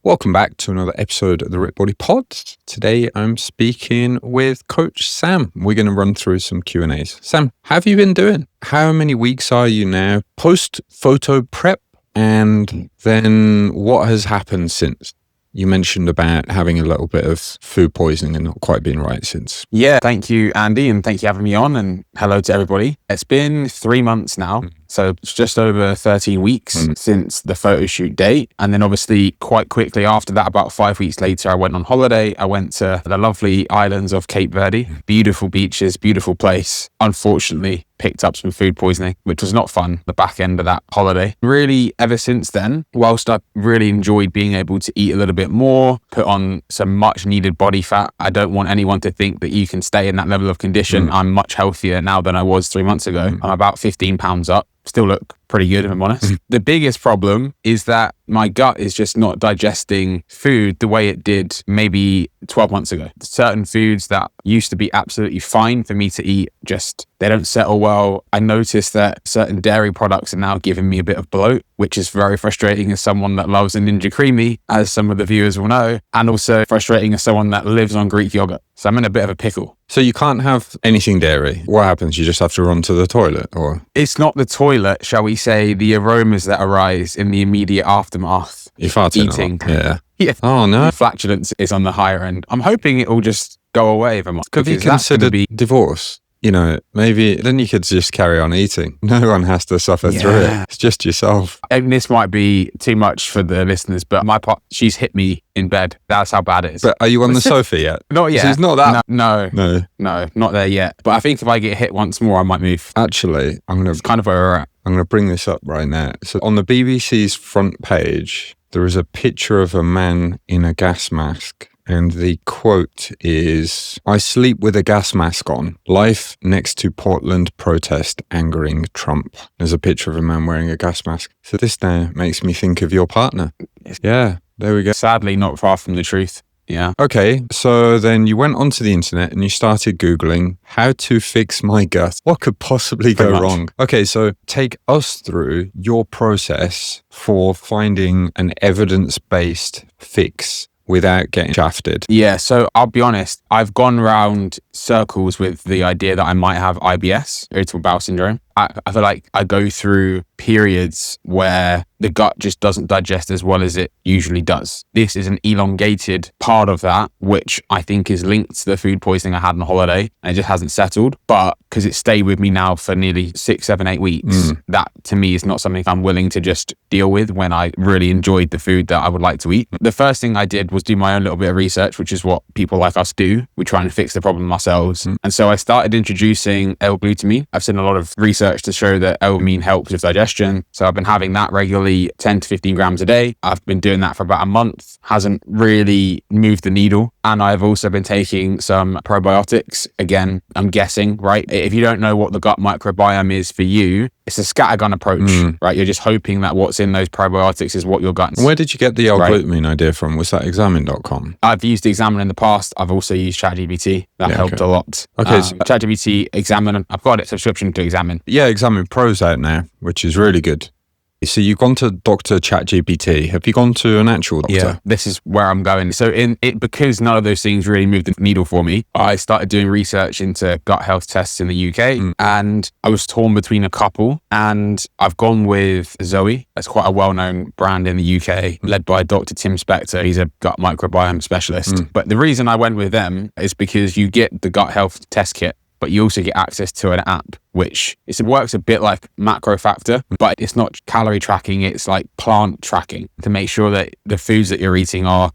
Welcome back to another episode of the Rip Body Pod. Today I'm speaking with Coach Sam. We're going to run through some Q&As. Sam, how have you been doing? How many weeks are you now post photo prep? And then what has happened since? You mentioned about having a little bit of food poisoning and not quite being right since. Yeah, thank you, Andy, and thank you for having me on, and hello to everybody. It's been 3 months now, so it's just over 13 weeks since the photo shoot date. And then obviously quite quickly after that, about 5 weeks later, I went on holiday. I went to the lovely islands of Cape Verde. Beautiful beaches, beautiful place. Unfortunately, picked up some food poisoning, which was not fun, the back end of that holiday. Really, ever since then, whilst I really enjoyed being able to eat a little bit more, put on some much needed body fat, I don't want anyone to think that you can stay in that level of condition. I'm much healthier now than I was 3 months ago. I'm about 15 pounds up. Still look pretty good, if I'm honest. The biggest problem is that my gut is just not digesting food the way it did maybe 12 months ago. Certain foods that used to be absolutely fine for me to eat, they don't settle well. I noticed that certain dairy products are now giving me a bit of bloat, which is very frustrating as someone that loves a Ninja Creamy, as some of the viewers will know, and also frustrating as someone that lives on Greek yogurt. So I'm in a bit of a pickle. So you can't have anything dairy. What happens? You just have to run to the toilet, or? It's not the toilet, shall we say, the aromas that arise in the immediate aftermath. You're farting eating. a lot. Yeah. Yeah. Oh no. Flatulence is on the higher end. I'm hoping it will just go away if I'm honest. Have you considered divorce? You know, maybe then you could just carry on eating. No one has to suffer through it. It's just yourself. And this might be too much for the listeners, but my part, she's hit me in bed. That's how bad it is. But are you on the sofa yet? Not yet. So it's not that. No, not there yet. But I think if I get hit once more, I might move. Actually, It's kind of where we're at. I'm going to bring this up right now. So on the BBC's front page, there is a picture of a man in a gas mask. And the quote is, "I sleep with a gas mask on. Life next to Portland protest angering Trump." There's a picture of a man wearing a gas mask. So this now makes me think of your partner. Yeah, there we go. Sadly, not far from the truth. Yeah. Okay, so then you went onto the internet and you started Googling how to fix my gut. What could possibly go wrong? Okay, so take us through your process for finding an evidence-based fix without getting shafted. Yeah, so I'll be honest, I've gone round circles with the idea that I might have IBS, irritable bowel syndrome. I feel like I go through periods where the gut just doesn't digest as well as it usually does. This is an elongated part of that, which I think is linked to the food poisoning I had on holiday, and it just hasn't settled. But because it stayed with me now for nearly 6, 7, 8 weeks, that to me is not something I'm willing to just deal with when I really enjoyed the food that I would like to eat. The first thing I did was do my own little bit of research, which is what people like us do. We try and fix the problem ourselves. And so I started introducing L-glutamine. I've seen a lot of research to show that L-glutamine helps with digestion. So I've been having that regularly, 10 to 15 grams a day. I've been doing that for about a month. Hasn't really moved the needle. And I've also been taking some probiotics. Again, I'm guessing, right? If you don't know what the gut microbiome is for you, it's a scattergun approach, right? You're just hoping that what's in those probiotics is what your gut needs. Where did you get the L-glutamine idea from? Was that examine.com? I've used Examine in the past. I've also used ChatGPT. That helped a lot. Okay. So ChatGPT, Examine. I've got a subscription to Examine. Yeah, Examine Pro's out now, which is really good. So you've gone to Dr. ChatGPT. Have you gone to an actual doctor? Yeah, this is where I'm going. So because none of those things really moved the needle for me, I started doing research into gut health tests in the UK, and I was torn between a couple, and I've gone with Zoe. That's quite a well-known brand in the UK, led by Dr. Tim Spector. He's a gut microbiome specialist. But the reason I went with them is because you get the gut health test kit, but you also get access to an app, which it works a bit like Macro Factor, but it's not calorie tracking, it's like plant tracking to make sure that the foods that you're eating are,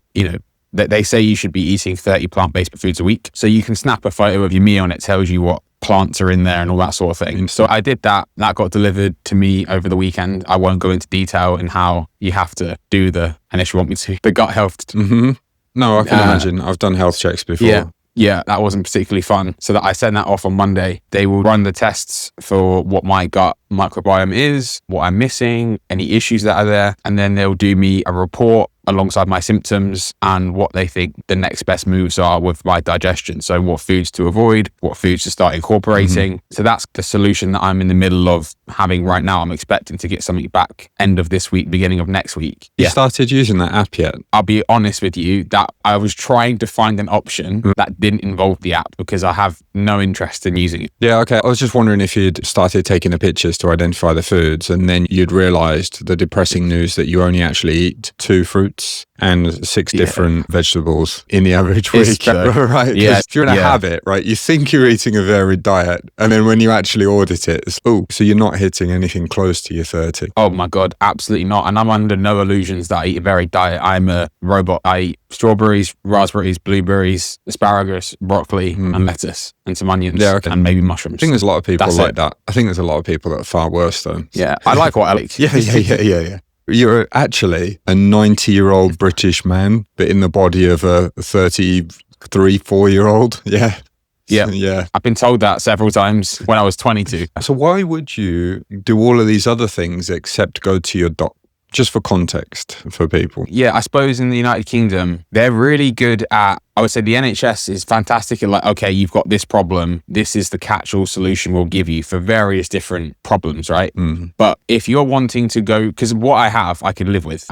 that they say you should be eating 30 plant-based foods a week. So you can snap a photo of your meal and it tells you what plants are in there and all that sort of thing. So I did that. That got delivered to me over the weekend. I won't go into detail in how you have to do unless you want me to, the gut health. No, I can imagine. I've done health checks before. Yeah, that wasn't particularly fun. So that I sent that off on Monday. They will run the tests for what my gut microbiome is, what I'm missing, any issues that are there. And then they'll do me a report alongside my symptoms and what they think the next best moves are with my digestion. So what foods to avoid, what foods to start incorporating. So that's the solution that I'm in the middle of having right now. I'm expecting to get something back end of this week, beginning of next week. You started using that app yet? I'll be honest with you that I was trying to find an option that didn't involve the app because I have no interest in using it. Yeah, okay. I was just wondering if you'd started taking the pictures to identify the foods and then you'd realised the depressing news that you only actually eat 2 fruits and 6 different vegetables in the average week. Right? Yeah. If you're in a habit, right, you think you're eating a varied diet and then when you actually audit it, it's, so you're not hitting anything close to your 30. Oh my God, absolutely not. And I'm under no illusions that I eat a varied diet. I'm a robot. I eat strawberries, raspberries, blueberries, asparagus, broccoli and lettuce and some onions and maybe mushrooms. I think there's a lot of people that. I think there's a lot of people that are far worse though. Yeah, I like what I like. Yeah. You're actually a 90-year-old British man, but in the body of a 33, 4-year-old. Yeah. I've been told that several times when I was 22. So why would you do all of these other things except go to your doctor? Just for context for people. Yeah, I suppose in the United Kingdom, they're really good at, I would say the NHS is fantastic at like, okay, you've got this problem. This is the catch-all solution we'll give you for various different problems, right? But if you're wanting to go, because what I have, I can live with.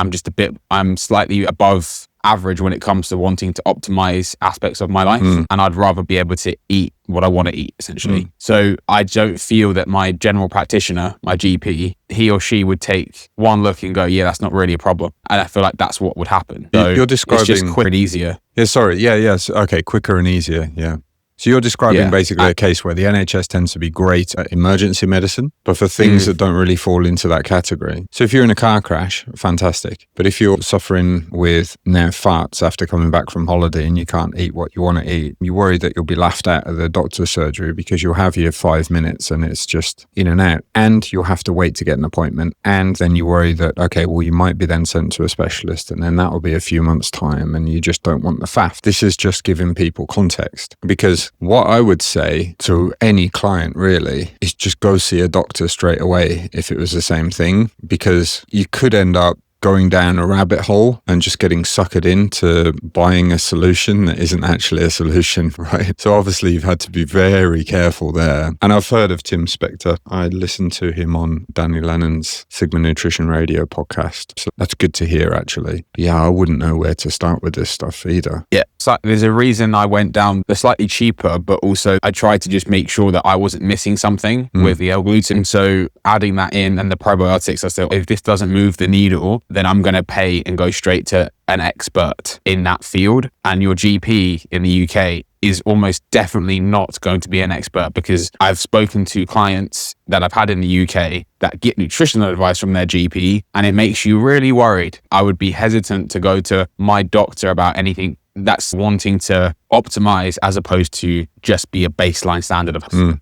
I'm slightly above average when it comes to wanting to optimize aspects of my life. And I'd rather be able to eat what I want to eat, essentially. So I don't feel that my general practitioner, my GP, he or she would take one look and go, yeah, that's not really a problem. And I feel like that's what would happen. So you're describing... It's just quicker and easier. Yeah, sorry. Yes. Okay, quicker and easier. Yeah. So you're describing basically a case where the NHS tends to be great at emergency medicine, but for things that don't really fall into that category. So if you're in a car crash, fantastic. But if you're suffering with farts after coming back from holiday and you can't eat what you want to eat, you worry that you'll be laughed at the doctor's surgery because you'll have your 5 minutes and it's just in and out. And you'll have to wait to get an appointment. And then you worry that, okay, well, you might be then sent to a specialist and then that will be a few months' time and you just don't want the faff. This is just giving people context because what I would say to any client really is just go see a doctor straight away if it was the same thing, because you could end up going down a rabbit hole and just getting suckered into buying a solution that isn't actually a solution, right? So obviously you've had to be very careful there. And I've heard of Tim Spector. I listened to him on Danny Lennon's Sigma Nutrition Radio podcast. So that's good to hear, actually. But yeah, I wouldn't know where to start with this stuff either. Yeah, so there's a reason I went down the slightly cheaper, but also I tried to just make sure that I wasn't missing something with the L-gluten. So adding that in and the probiotics, I said, if this doesn't move the needle, then I'm going to pay and go straight to an expert in that field. And your GP in the UK is almost definitely not going to be an expert, because I've spoken to clients that I've had in the UK that get nutritional advice from their GP and it makes you really worried. I would be hesitant to go to my doctor about anything that's wanting to optimize as opposed to just be a baseline standard of health.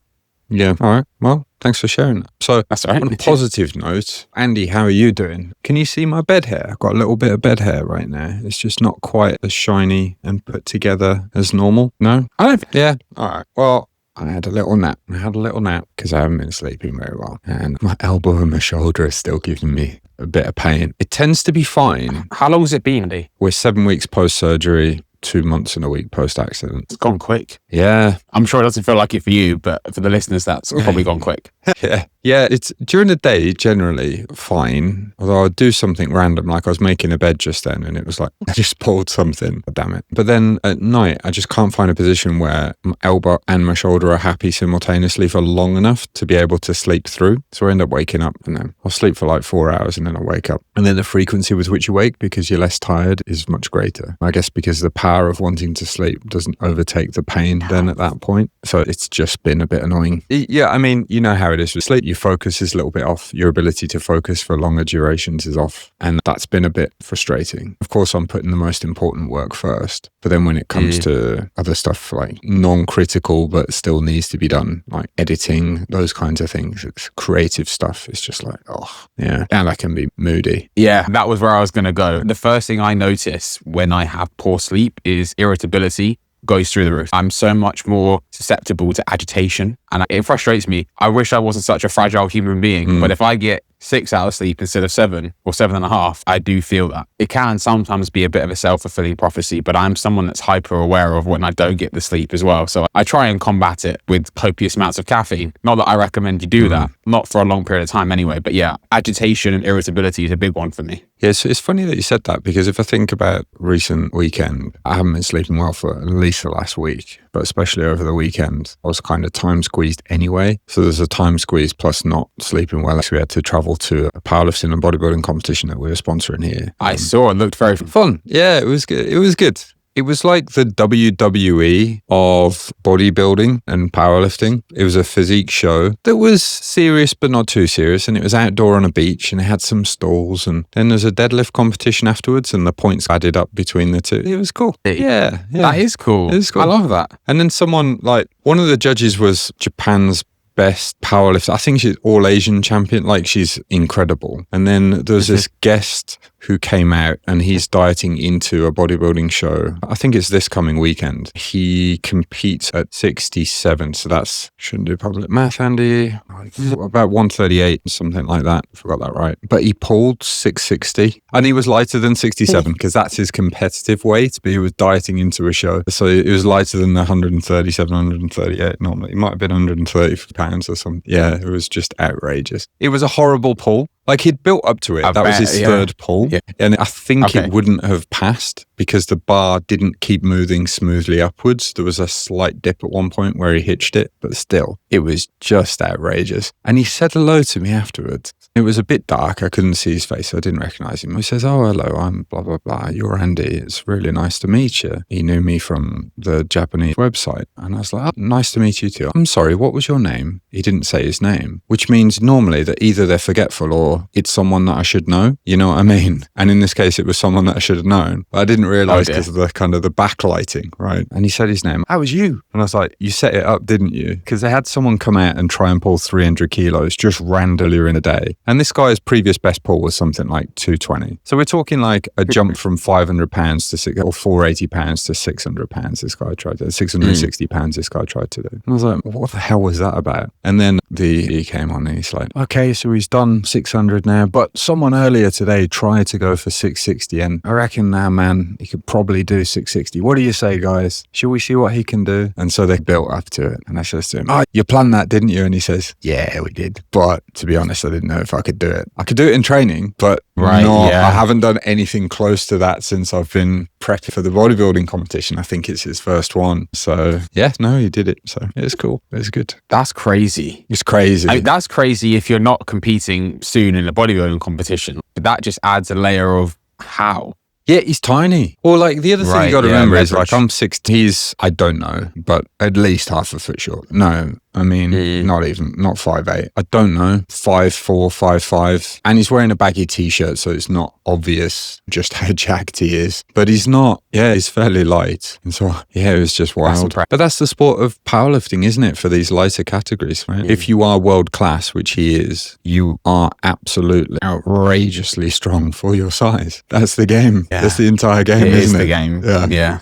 Yeah. All right. Well, thanks for sharing that. So that's all right. On a positive note, Andy, how are you doing? Can you see my bed hair? I've got a little bit of bed hair right now. It's just not quite as shiny and put together as normal. No? Yeah. All right. Well, I had a little nap because I haven't been sleeping very well. And my elbow and my shoulder are still giving me a bit of pain. It tends to be fine. How long has it been, Andy? We're 7 weeks post-surgery. 2 months and a week post-accident. It's gone quick. Yeah. I'm sure it doesn't feel like it for you, but for the listeners, that's probably gone quick. Yeah, it's during the day, generally fine. Although I'd do something random, like I was making a bed just then and it was like, I just pulled something. Damn it. But then at night, I just can't find a position where my elbow and my shoulder are happy simultaneously for long enough to be able to sleep through. So I end up waking up and then I'll sleep for like 4 hours and then I'll wake up. And then the frequency with which you wake, because you're less tired, is much greater. I guess because the power of wanting to sleep doesn't overtake the pain then at that point. So it's just been a bit annoying. Yeah, I mean, you know how it is with sleep. Your focus is a little bit off. Your ability to focus for longer durations is off. And that's been a bit frustrating. Of course, I'm putting the most important work first. But then when it comes to other stuff like non-critical but still needs to be done, like editing, those kinds of things, it's creative stuff. It's just like, oh, yeah. And I can be moody. Yeah, that was where I was going to go. The first thing I notice when I have poor sleep is irritability goes through the roof. I'm so much more susceptible to agitation and it frustrates me. I wish I wasn't such a fragile human being, but if I get 6 hours sleep instead of 7 or 7.5, I do feel that. It can sometimes be a bit of a self-fulfilling prophecy, but I'm someone that's hyper aware of when I don't get the sleep as well. So I try and combat it with copious amounts of caffeine. Not that I recommend you do that, not for a long period of time anyway, but yeah, agitation and irritability is a big one for me. Yeah, so it's funny that you said that, because if I think about recent weekend, I haven't been sleeping well for at least the last week, but especially over the weekend, I was kind of time squeezed anyway. So there's a time squeeze plus not sleeping well. So we had to travel to a powerlifting and bodybuilding competition that we were sponsoring here. I saw it, looked very fun. Yeah, it was good. It was good. It was like the WWE of bodybuilding and powerlifting. It was a physique show that was serious, but not too serious. And it was outdoor on a beach, and it had some stalls. And then there's a deadlift competition afterwards, and the points added up between the two. It was cool. Yeah. That is cool. It was cool. I love that. And then one of the judges was Japan's best powerlifter. I think she's all Asian champion. Like, she's incredible. And then there's this guest who came out, and he's dieting into a bodybuilding show. I think it's this coming weekend. He competes at 67. So that's, shouldn't do public math, Andy. About 138, something like that. I forgot that right. But he pulled 660, and he was lighter than 67 because that's his competitive weight, but he was dieting into a show. So it was lighter than the 137, 138 normally. It might have been 130 pounds or something. Yeah, it was just outrageous. It was a horrible pull. Like, he'd built up to it. That was his third pull. Yeah. And I think it wouldn't have passed because the bar didn't keep moving smoothly upwards. There was a slight dip at one point where he hitched it, but still, it was just outrageous. And he said hello to me afterwards. It was a bit dark. I couldn't see his face, so I didn't recognize him. He says, "Oh, hello, I'm blah, blah, blah. You're Andy. It's really nice to meet you." He knew me from the Japanese website. And I was like, "Oh, nice to meet you too. I'm sorry, what was your name?" He didn't say his name, which means normally that either they're forgetful or it's someone that I should know. You know what I mean? And in this case, it was someone that I should have known. But I didn't realize because of the kind of the backlighting, right? And he said his name. "How was you?" And I was like, "You set it up, didn't you?" Because they had someone come out and try and pull 300 kilos just randomly in a day. And this guy's previous best pull was something like 220. So we're talking like a jump from 500 pounds to 480 pounds to 600 pounds. This guy tried to 660 pounds. This guy tried to do. And I was like, what the hell was that about? And then he came on and he's like, "Okay, so he's done 600 now, but someone earlier today tried to go for 660, and I reckon now, man, he could probably do 660. What do you say, guys? Shall we see what he can do?" And so they built up to it. And I said to him, "Oh, you planned that, didn't you?" And he says, "Yeah, we did. But to be honest, I didn't know if I could do it. I could do it in training, but I haven't done anything close to that since I've been prepping for the bodybuilding competition." I think it's his first one. So yeah, no, he did it. So it was cool. It was good. That's crazy. It's crazy. I mean, that's crazy if you're not competing soon in a bodybuilding competition. But that just adds a layer of how. Yeah, he's tiny. Or like the other thing you got to remember is like I'm 6. He's, I don't know, but at least half a foot short. No, I mean, not 5'8". I don't know, 5'4", 5'5". And he's wearing a baggy t-shirt, so it's not obvious just how jacked he is. But he's not, he's fairly light. And so, it was just wild. But that's the sport of powerlifting, isn't it? For these lighter categories, right? If you are world class, which he is, you are absolutely outrageously strong for your size. That's the game. Yeah. That's the entire game, isn't it? The game. Yeah.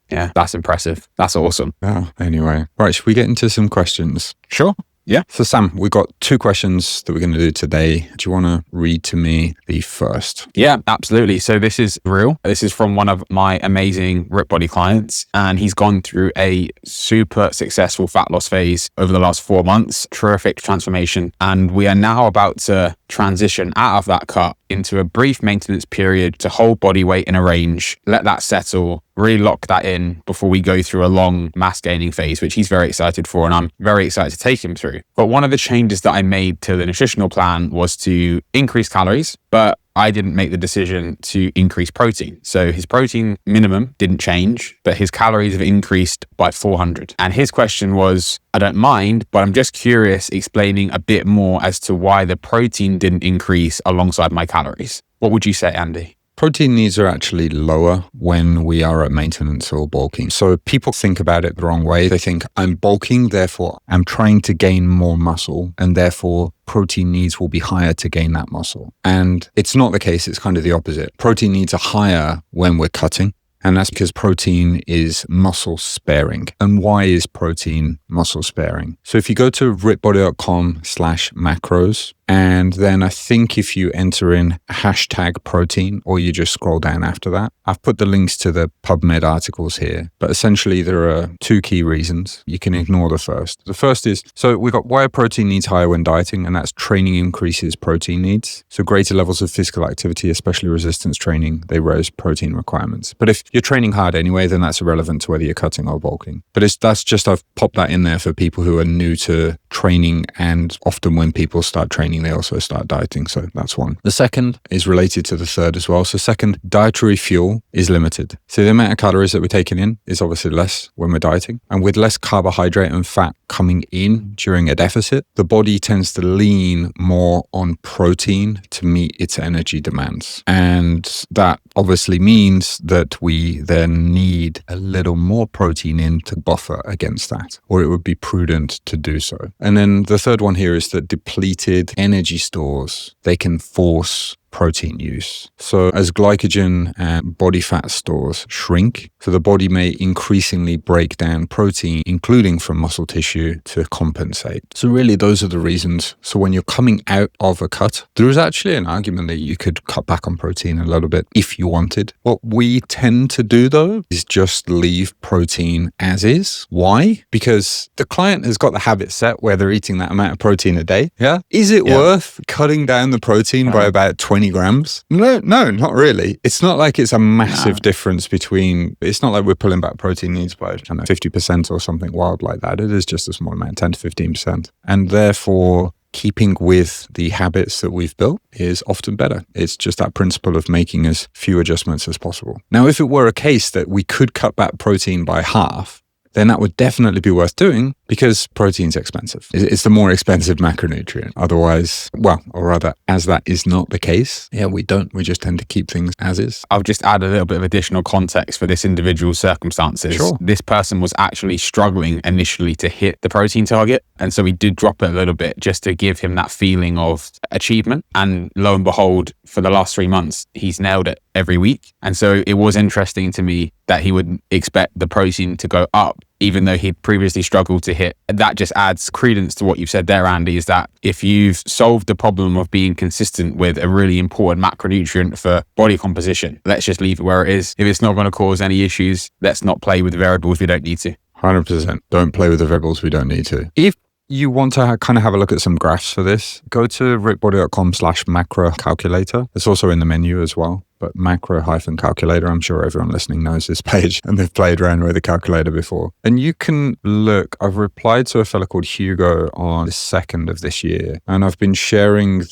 Yeah, that's impressive. That's awesome. Oh, anyway. Right, should we get into some questions? Sure. Yeah. So Sam, we've got 2 questions that we're going to do today. Do you want to read to me the first? Yeah, absolutely. So this is real. This is from one of my amazing Rip Body clients, and he's gone through a super successful fat loss phase over the last 4 months. Terrific transformation. And we are now about to transition out of that cut into a brief maintenance period to hold body weight in a range, let that settle, really lock that in before we go through a long mass gaining phase, which he's very excited for, and I'm very excited to take him through. But one of the changes that I made to the nutritional plan was to increase calories, but I didn't make the decision to increase protein. So his protein minimum didn't change, but his calories have increased by 400. And his question was, I don't mind, but I'm just curious, explaining a bit more as to why the protein didn't increase alongside my calories. What would you say, Andy? Protein needs are actually lower when we are at maintenance or bulking. So people think about it the wrong way. They think I'm bulking, therefore I'm trying to gain more muscle, and therefore protein needs will be higher to gain that muscle. And it's not the case. It's kind of the opposite. Protein needs are higher when we're cutting. And that's because protein is muscle sparing. And why is protein muscle sparing? So if you go to ripbody.com/macros, And then I think if you enter in hashtag protein, or you just scroll down after that, I've put the links to the PubMed articles here. But essentially, there are two key reasons. You can ignore the first. The first is, so we've got why protein needs higher when dieting, and that's training increases protein needs. So greater levels of physical activity, especially resistance training, they raise protein requirements. But if you're training hard anyway, then that's irrelevant to whether you're cutting or bulking. But that's just, I've popped that in there for people who are new to training, and often when people start training, they also start dieting. So that's one. The second is related to the third as well. So second, dietary fuel is limited. So the amount of calories that we're taking in is obviously less when we're dieting. And with less carbohydrate and fat coming in during a deficit, the body tends to lean more on protein to meet its energy demands. And that obviously means that we then need a little more protein in to buffer against that, or it would be prudent to do so. And then the third one here is that depleted energy stores, they can force protein use. So as glycogen and body fat stores shrink, so the body may increasingly break down protein, including from muscle tissue, to compensate. So really those are the reasons. So when you're coming out of a cut, there is actually an argument that you could cut back on protein a little bit if you wanted. What we tend to do though is just leave protein as is. Why? Because the client has got the habit set where they're eating that amount of protein a day. Yeah. Is it worth cutting down the protein by about 20 grams? No, not really. It's not like it's a massive difference between, it's not like we're pulling back protein needs by 50% or something wild like that. It is just a small amount, 10 to 15%. And therefore, keeping with the habits that we've built is often better. It's just that principle of making as few adjustments as possible. Now, if it were a case that we could cut back protein by half, then that would definitely be worth doing because protein's expensive. It's the more expensive macronutrient. Otherwise, or rather, as that is not the case, we just tend to keep things as is. I'll just add a little bit of additional context for this individual circumstances. Sure. This person was actually struggling initially to hit the protein target. And so we did drop it a little bit just to give him that feeling of achievement. And lo and behold, for the last 3 months, he's nailed it every week. And so it was interesting to me that he would expect the protein to go up, even though he'd previously struggled to hit. That just adds credence to what you've said there, Andy, is that if you've solved the problem of being consistent with a really important macronutrient for body composition, let's just leave it where it is. If it's not going to cause any issues, let's not play with the variables we don't need to. 100%. Don't play with the variables we don't need to. If you want to kind of have a look at some graphs for this, go to rickbody.com/macro calculator. It's also in the menu as well, but macro-calculator. I'm sure everyone listening knows this page and they've played around with the calculator before. And you can look, I've replied to a fella called Hugo on the 2nd of this year, and I've been sharing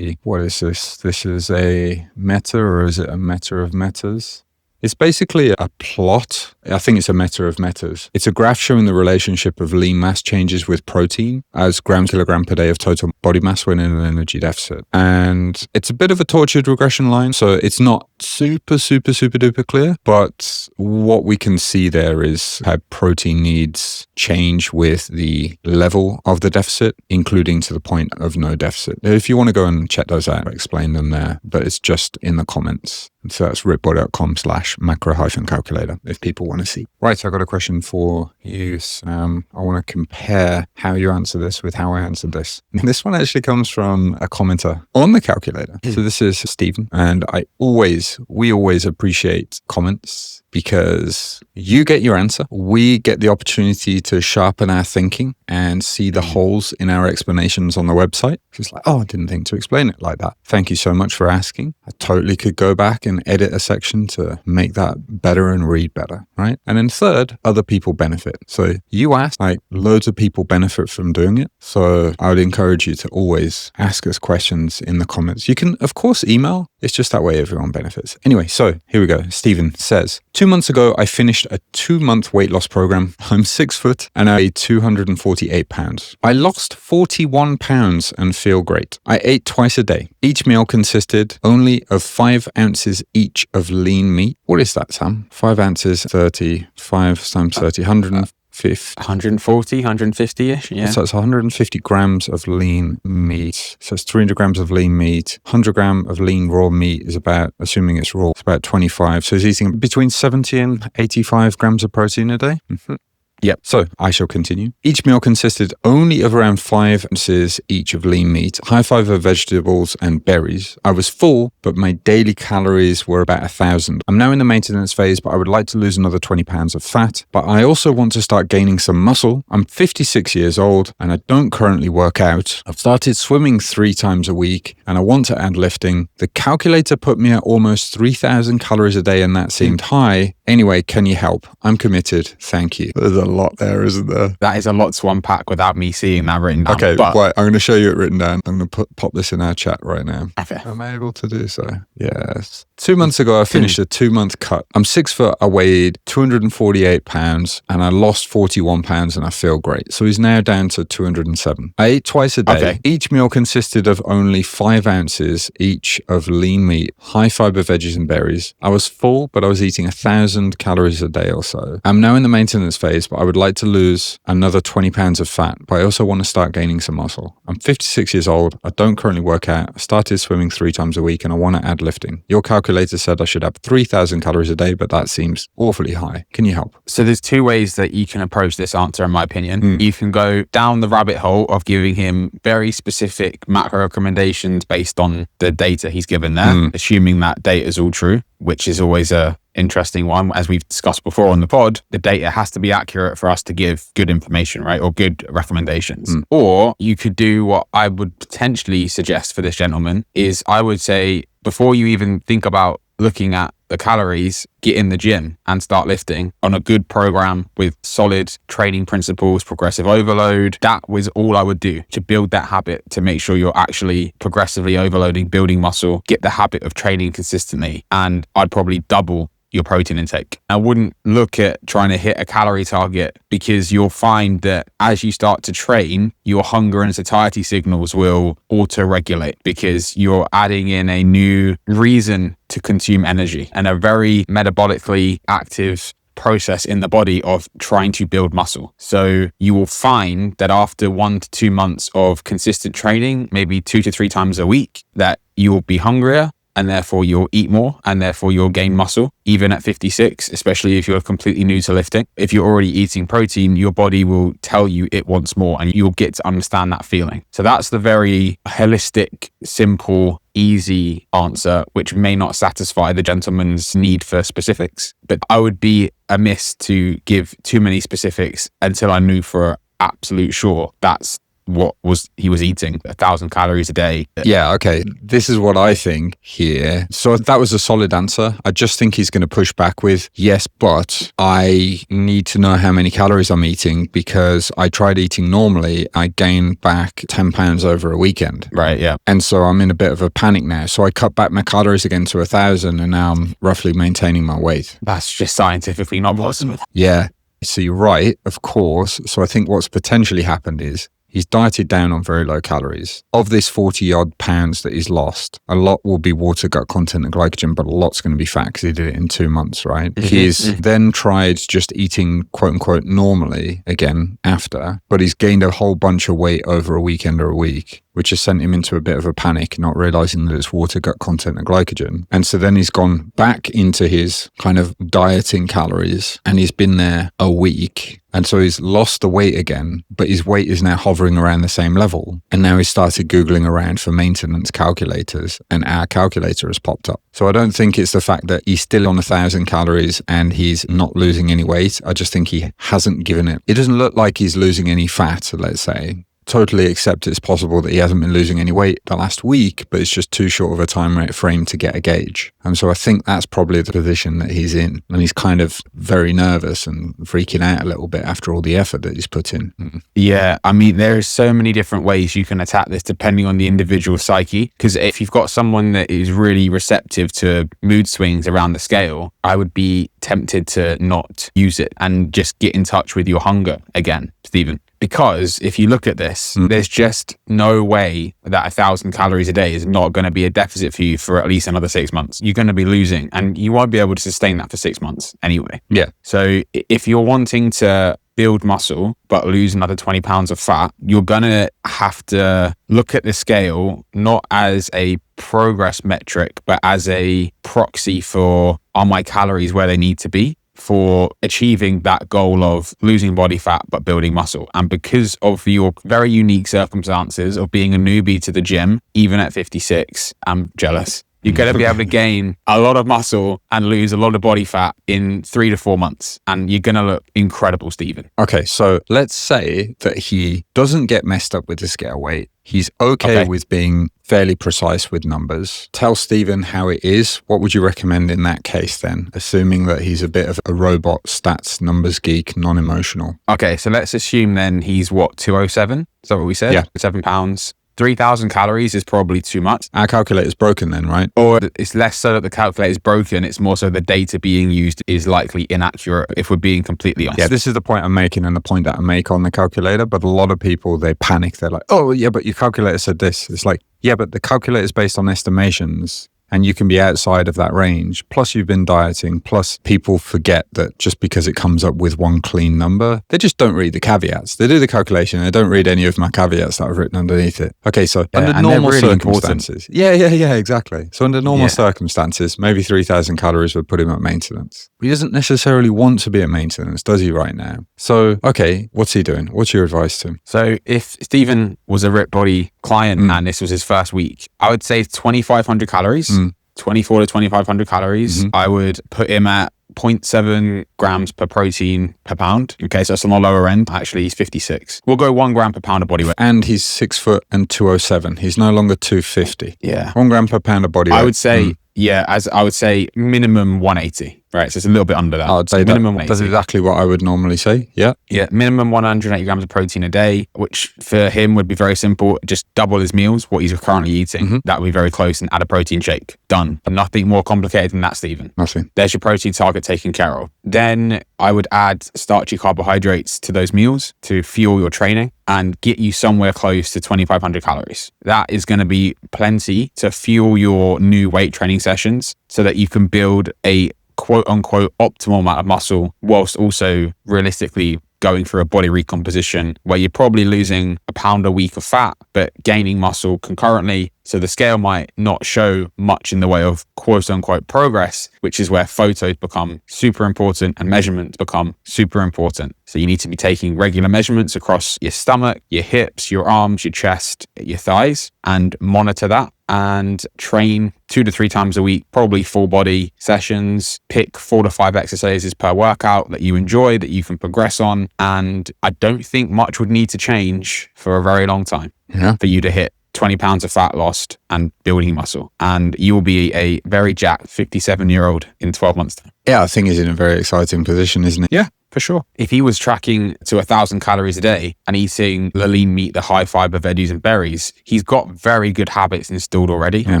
what is this? This is a meta, or is it a meta of metas? It's basically a plot. I think it's a meta of metas. It's a graph showing the relationship of lean mass changes with protein as kilogram per day of total body mass when in an energy deficit. And it's a bit of a tortured regression line. So it's not super duper clear, but what we can see there is how protein needs change with the level of the deficit, including to the point of no deficit. If you want to go and check those out, I explain them there, but it's just in the comments. So that's rickbody.com/macro-calculator if people want to see. Right, so I got a question for you, Sam. I want to compare how you answer this with how I answered this. And this one actually comes from a commenter on the calculator. So this is Stephen, and we always appreciate comments because you get your answer. We get the opportunity to sharpen our thinking and see the holes in our explanations on the website. It's like, I didn't think to explain it like that. Thank you so much for asking. I totally could go back and edit a section to make that better and read better, right? And then third, other people benefit. So you asked, loads of people benefit from doing it. So I would encourage you to always ask us questions in the comments. You can, of course, email. It's just that way everyone benefits. Anyway, so here we go. Stephen says, 2 months ago, I finished a 2-month weight loss program. I'm 6 foot and I weigh 248 pounds. I lost 41 pounds and feel great. I ate twice a day. Each meal consisted only of 5 ounces each of lean meat. What is that, Sam? 5 ounces, 35 times 30, 140, 150-ish, yeah. So it's 150 grams of lean meat. So it's 300 grams of lean meat. 100 grams of lean raw meat is about, assuming it's raw, it's about 25. So he's eating between 70 and 85 grams of protein a day. Mm-hmm. Yep. So I shall continue. Each meal consisted only of around 5 ounces each of lean meat, high fiber vegetables and berries. I was full, but my daily calories were about 1,000. I'm now in the maintenance phase, but I would like to lose another 20 pounds of fat. But I also want to start gaining some muscle. I'm 56 years old and I don't currently work out. I've started swimming 3 times a week and I want to add lifting. The calculator put me at almost 3,000 calories a day and that seemed high. Anyway, can you help? I'm committed. Thank you. There's a lot there, isn't there? That is a lot to unpack without me seeing that written down. Okay, but right. I'm going to show you it written down. I'm going to pop this in our chat right now. Okay. Am I able to do so? Yes. 2 months ago, I finished a 2-month cut. I'm 6 foot. I weighed 248 pounds and I lost 41 pounds and I feel great. So he's now down to 207. I ate twice a day. Okay. Each meal consisted of only 5 ounces each of lean meat, high fiber veggies and berries. I was full, but I was eating 1,000 calories a day or so. I'm now in the maintenance phase, but I would like to lose another 20 pounds of fat, but I also want to start gaining some muscle. I'm 56 years old. I don't currently work out. I started swimming 3 times a week and I want to add lifting. Your calculator said I should have 3,000 calories a day, but that seems awfully high. Can you help? So there's 2 ways that you can approach this answer, in my opinion. You can go down the rabbit hole of giving him very specific macro recommendations based on the data he's given there, assuming that data is all true, which is always a interesting one. As we've discussed before on the pod, the data has to be accurate for us to give good information, right? Or good recommendations. Or you could do what I would potentially suggest for this gentleman is I would say, before you even think about looking at the calories, get in the gym and start lifting on a good program with solid training principles, progressive overload. That was all I would do to build that habit, to make sure you're actually progressively overloading, building muscle, get the habit of training consistently. And I'd probably double your protein intake. I wouldn't look at trying to hit a calorie target, because you'll find that as you start to train, your hunger and satiety signals will auto-regulate because you're adding in a new reason to consume energy and a very metabolically active process in the body of trying to build muscle. So you will find that after 1 to 2 months of consistent training, maybe 2 to 3 times a week, that you will be hungrier, and therefore you'll eat more, and therefore you'll gain muscle, even at 56, especially if you're completely new to lifting. If you're already eating protein, your body will tell you it wants more, and you'll get to understand that feeling. So that's the very holistic, simple, easy answer, which may not satisfy the gentleman's need for specifics. But I would be amiss to give too many specifics until I knew for absolute sure that's what he was eating, 1,000 calories a day. Yeah, okay. This is what I think here. So that was a solid answer. I just think he's going to push back with, yes, but I need to know how many calories I'm eating, because I tried eating normally. I gained back 10 pounds over a weekend. Right, yeah. And so I'm in a bit of a panic now. So I cut back my calories again to 1,000 and now I'm roughly maintaining my weight. That's just scientifically not possible. Yeah. So you're right, of course. So I think what's potentially happened is he's dieted down on very low calories. Of this 40 odd pounds that he's lost, a lot will be water, gut content and glycogen, but a lot's going to be fat because he did it in 2 months, right? He's then tried just eating quote unquote normally again after, but he's gained a whole bunch of weight over a weekend or a week, which has sent him into a bit of a panic, not realizing that it's water, gut content and glycogen. And so then he's gone back into his kind of dieting calories and he's been there a week. And so he's lost the weight again, but his weight is now hovering around the same level. And now he's started Googling around for maintenance calculators and our calculator has popped up. So I don't think it's the fact that he's still on 1,000 calories and he's not losing any weight. I just think he hasn't given it. It doesn't look like he's losing any fat, let's say. Totally accept it's possible that he hasn't been losing any weight the last week, but it's just too short of a time frame to get a gauge. And so I think that's probably the position that he's in. And he's kind of very nervous and freaking out a little bit after all the effort that he's put in. Yeah, I mean, there are so many different ways you can attack this depending on the individual psyche. Because if you've got someone that is really receptive to mood swings around the scale, I would be tempted to not use it and just get in touch with your hunger again, Stephen. Because if you look at this, there's just no way that 1,000 calories a day is not going to be a deficit for you for at least another 6 months. You're going to be losing and you won't be able to sustain that for 6 months anyway. Yeah. So if you're wanting to build muscle but lose another 20 pounds of fat, you're going to have to look at the scale not as a progress metric, but as a proxy for, are my calories where they need to be for achieving that goal of losing body fat but building muscle. And because of your very unique circumstances of being a newbie to the gym, even at 56, I'm jealous. You're going to be able to gain a lot of muscle and lose a lot of body fat in 3 to 4 months. And you're going to look incredible, Stephen. Okay, so let's say that he doesn't get messed up with the scale weight. He's okay with being fairly precise with numbers. Tell Stephen how it is. What would you recommend in that case then, assuming that he's a bit of a robot, stats, numbers geek, non-emotional? Okay, so let's assume then he's what, 207? Is that what we said? Yeah. 7 pounds. 3,000 calories is probably too much. Our calculator's broken then, right? Or it's less so that the calculator is broken, it's more so the data being used is likely inaccurate, if we're being completely honest. Yeah, this is the point I'm making and the point that I make on the calculator, but a lot of people, they panic. They're like, oh yeah, but your calculator said this. It's like, yeah, but the calculator is based on estimations. And you can be outside of that range. Plus you've been dieting. Plus people forget that just because it comes up with one clean number, they just don't read the caveats. They do the calculation. They don't read any of my caveats that I've written underneath it. Okay, so under normal circumstances. Yeah, exactly. So under normal circumstances, maybe 3,000 calories would put him at maintenance. He doesn't necessarily want to be at maintenance, does he, right now? So, okay, what's he doing? What's your advice to him? So if Stephen was a Rip Body client and this was his first week, I would say 2,500 calories. 24 to 2,500 calories. I would put him at 0.7 grams per protein per pound. Okay, so that's on the lower end. Actually, he's 56. We'll go 1 gram per pound of body weight. And he's 6 foot and 207. He's no longer 250. Yeah. 1 gram per pound of body weight. I would say, I would say minimum 180. Right, so it's a little bit under that. I would say minimum that's exactly what I would normally say. Yeah. Yeah, minimum 180 grams of protein a day, which for him would be very simple. Just double his meals, what he's currently eating. That would be very close, and add a protein shake. Done. Nothing more complicated than that, Stephen. Nothing. There's your protein target taken care of. Then I would add starchy carbohydrates to those meals to fuel your training and get you somewhere close to 2,500 calories. That is going to be plenty to fuel your new weight training sessions so that you can build a quote unquote optimal amount of muscle whilst also realistically going through a body recomposition where you're probably losing a pound a week of fat but gaining muscle concurrently. So the scale might not show much in the way of quote unquote progress, which is where photos become super important and measurements become super important. So you need to be taking regular measurements across your stomach, your hips, your arms, your chest, your thighs, and monitor that and train 2 to 3 times a week, probably full body sessions. Pick 4 to 5 exercises per workout that you enjoy, that you can progress on. And I don't think much would need to change for a very long time for you to hit 20 pounds of fat lost and building muscle. And you will be a very jacked 57-year-old in 12 months' time. Yeah, I think he's in a very exciting position, isn't it? Yeah, for sure. If he was tracking to 1,000 calories a day and eating the lean meat, the high fiber veggies and berries, he's got very good habits installed already. Yeah.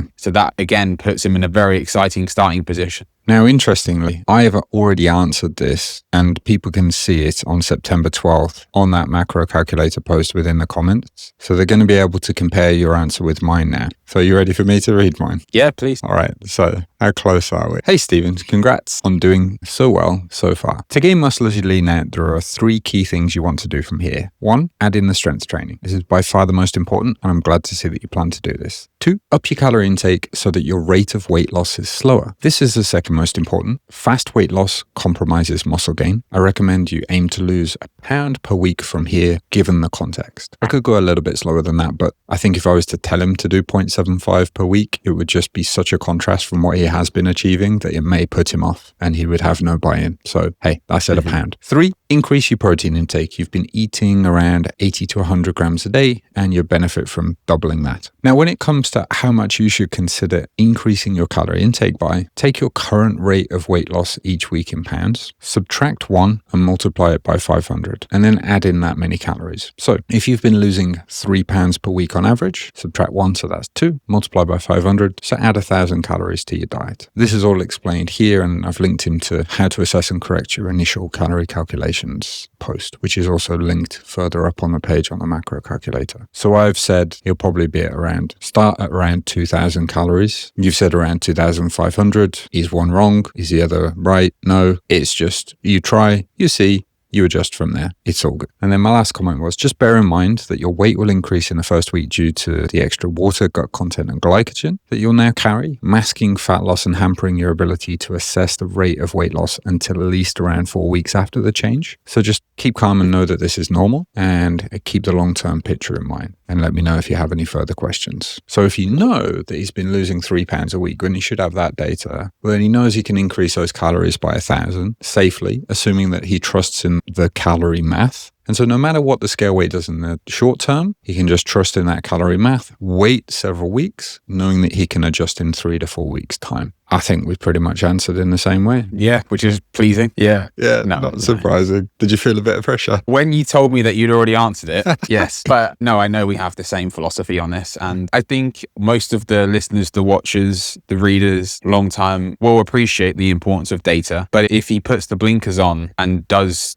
So that again puts him in a very exciting starting position. Now, interestingly, I have already answered this and people can see it on September 12th on that macro calculator post within the comments. So they're going to be able to compare your answer with mine now. So are you ready for me to read mine? Yeah, please. All right. So how close are we? Hey, Stephen, congrats on doing so well so far. To gain muscle as you lean out, there are 3 key things you want to do from here. 1, add in the strength training. This is by far the most important, and I'm glad to see that you plan to do this. 2, up your calorie intake so that your rate of weight loss is slower. This is the second most important. Fast weight loss compromises muscle gain. I recommend you aim to lose a pound per week from here, given the context. I could go a little bit slower than that, but I think if I was to tell him to do 0.75 per week, it would just be such a contrast from what he has been achieving that it may put him off and he would have no buy-in. So, hey, I said a pound. 3, increase your protein intake. You've been eating around 80 to 100 grams a day and you benefit from doubling that. Now, when it comes to how much you should consider increasing your calorie intake by, take your current rate of weight loss each week in pounds, subtract 1 and multiply it by 500, and then add in that many calories. So if you've been losing 3 pounds per week on average, subtract 1, so that's 2, multiply by 500, so add 1,000 calories to your diet. This is all explained here, and I've linked him to how to assess and correct your initial calorie calculations post, which is also linked further up on the page on the macro calculator. So I've said he'll probably be at start at around 2,000 calories. You've said around 2,500. Is one wrong? Is the other right? No, it's just you try, you see, you adjust from there. It's all good. And then my last comment was, just bear in mind that your weight will increase in the first week due to the extra water, gut content, and glycogen that you'll now carry, masking fat loss and hampering your ability to assess the rate of weight loss until at least around 4 weeks after the change. So just keep calm and know that this is normal, and keep the long-term picture in mind. And let me know if you have any further questions. So if you know that he's been losing 3 pounds a week, when he should have that data, well, then he knows he can increase those calories by 1,000 safely, assuming that he trusts in the calorie math. And so no matter what the scale weight does in the short term, he can just trust in that calorie math, wait several weeks, knowing that he can adjust in 3 to 4 weeks' time. I think we've pretty much answered in the same way. Yeah, which is pleasing. Yeah. Yeah, not surprising. Did you feel a bit of pressure? When you told me that you'd already answered it, yes. But no, I know we have the same philosophy on this. And I think most of the listeners, the watchers, the readers, long time will appreciate the importance of data. But if he puts the blinkers on and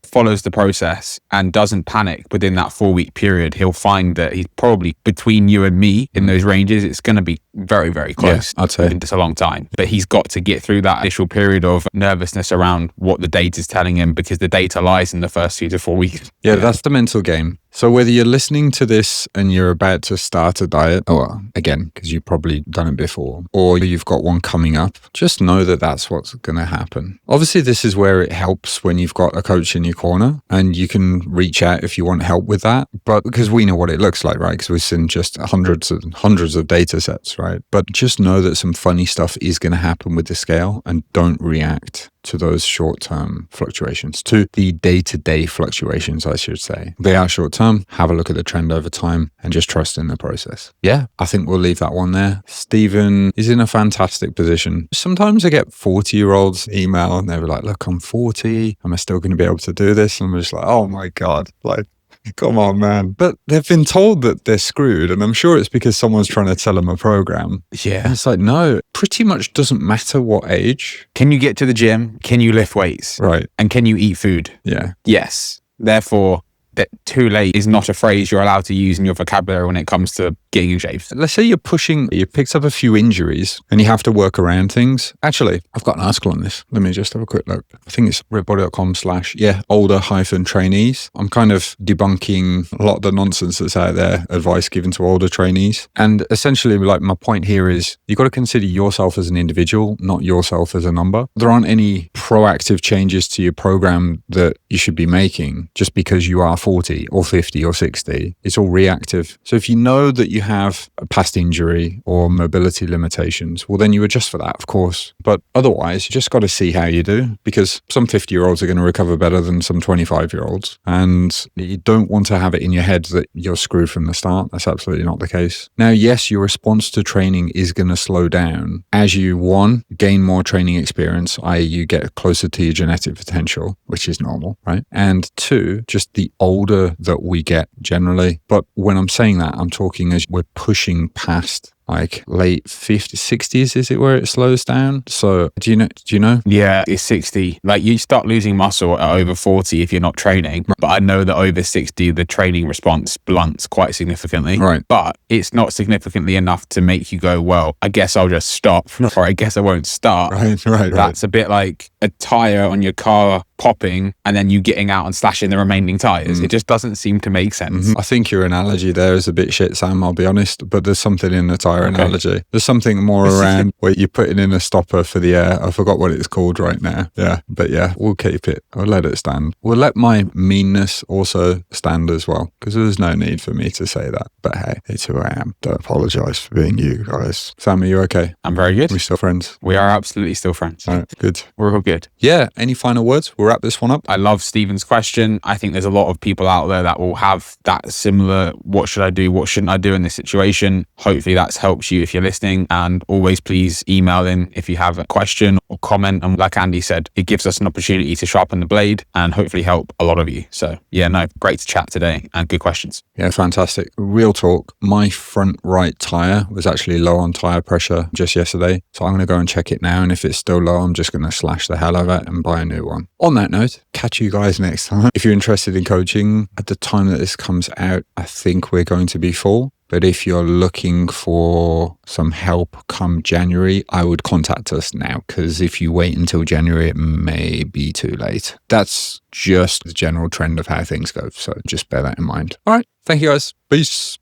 follows the process and doesn't panic within that 4-week period, he'll find that he's probably between you and me in those ranges. It's going to be very, very close. Yeah, I'd say. It's a long time. But he's got to get through that initial period of nervousness around what the data is telling him, because the data lies in the first 2 to 4 weeks. Yeah, that's the mental game. So whether you're listening to this and you're about to start a diet, or again, because you've probably done it before, or you've got one coming up, just know that that's what's going to happen. Obviously, this is where it helps when you've got a coach in your corner and you can reach out if you want help with that. But because we know what it looks like, right? Because we've seen just hundreds and hundreds of data sets, right? But just know that some funny stuff is going to happen with the scale, and don't react to those short-term fluctuations, to the day-to-day fluctuations, I should say. They are short-term. Have a look at the trend over time and just trust in the process. Yeah, I think we'll leave that one there. Stephen is in a fantastic position. Sometimes I get 40-year-olds email and they're like, look, I'm 40. Am I still going to be able to do this? And I'm just like, oh my God, like, come on, man. But they've been told that they're screwed. And I'm sure it's because someone's trying to tell them a program. Yeah. And it's like, no, pretty much doesn't matter what age. Can you get to the gym? Can you lift weights? Right. And can you eat food? Yeah. Yes. Therefore, that too late is not a phrase you're allowed to use in your vocabulary when it comes to getting in shape. Let's say you picked up a few injuries and you have to work around things. Actually, I've got an article on this. Let me just have a quick look. I think it's ripbody.com/older-trainees. I'm kind of debunking a lot of the nonsense that's out there, advice given to older trainees. And essentially, like, my point here is you've got to consider yourself as an individual, not yourself as a number. There aren't any proactive changes to your program that you should be making just because you are 40 or 50 or 60. It's all reactive. So if you know that you have a past injury or mobility limitations, well, then you adjust for that, of course. But otherwise, you just got to see how you do, because some 50-year-olds are going to recover better than some 25-year-olds. And you don't want to have it in your head that you're screwed from the start. That's absolutely not the case. Now, yes, your response to training is going to slow down as you, one, gain more training experience, i.e. you get closer to your genetic potential, which is normal, right? And two, just the older that we get generally. But when I'm saying that, I'm talking as we're pushing past like late 50s, 60s, is it where it slows down? So do you know? Yeah, it's 60. Like, you start losing muscle at over 40 if you're not training. But I know that over 60, the training response blunts quite significantly. Right. But it's not significantly enough to make you go, well, I guess I'll just stop, or I guess I won't start. Right. That's a bit like a tire on your car popping and then you getting out and slashing the remaining tires. It just doesn't seem to make sense. I think your analogy there is a bit shit, Sam, I'll be honest, but there's something in the tire analogy. There's something more around where you're putting in a stopper for the air. I forgot what it's called right now. Yeah, but yeah, we'll keep it. I'll let it stand. We'll let my meanness also stand as well, because there's no need for me to say that. But hey, it's who I am. Don't apologise for being you guys. Sam, are you okay? I'm very good. We're still friends? We are absolutely still friends. All right, good. We're all good. Yeah, any final words? We'll wrap this one up. I love Stephen's question. I think there's a lot of people out there that will have that similar, what should I do, what shouldn't I do in this situation? Hopefully that's helps you if you're listening, and always please email in if you have a question or comment. And like Andy said, it gives us an opportunity to sharpen the blade and hopefully help a lot of you. So yeah, no, great to chat today and good questions. Yeah, fantastic. Real talk. My front right tire was actually low on tire pressure just yesterday. So I'm going to go and check it now. And if it's still low, I'm just going to slash the hell out of it and buy a new one. On that note, catch you guys next time. If you're interested in coaching, at the time that this comes out, I think we're going to be full. But if you're looking for some help come January, I would contact us now, because if you wait until January, it may be too late. That's just the general trend of how things go. So just bear that in mind. All right. Thank you, guys. Peace.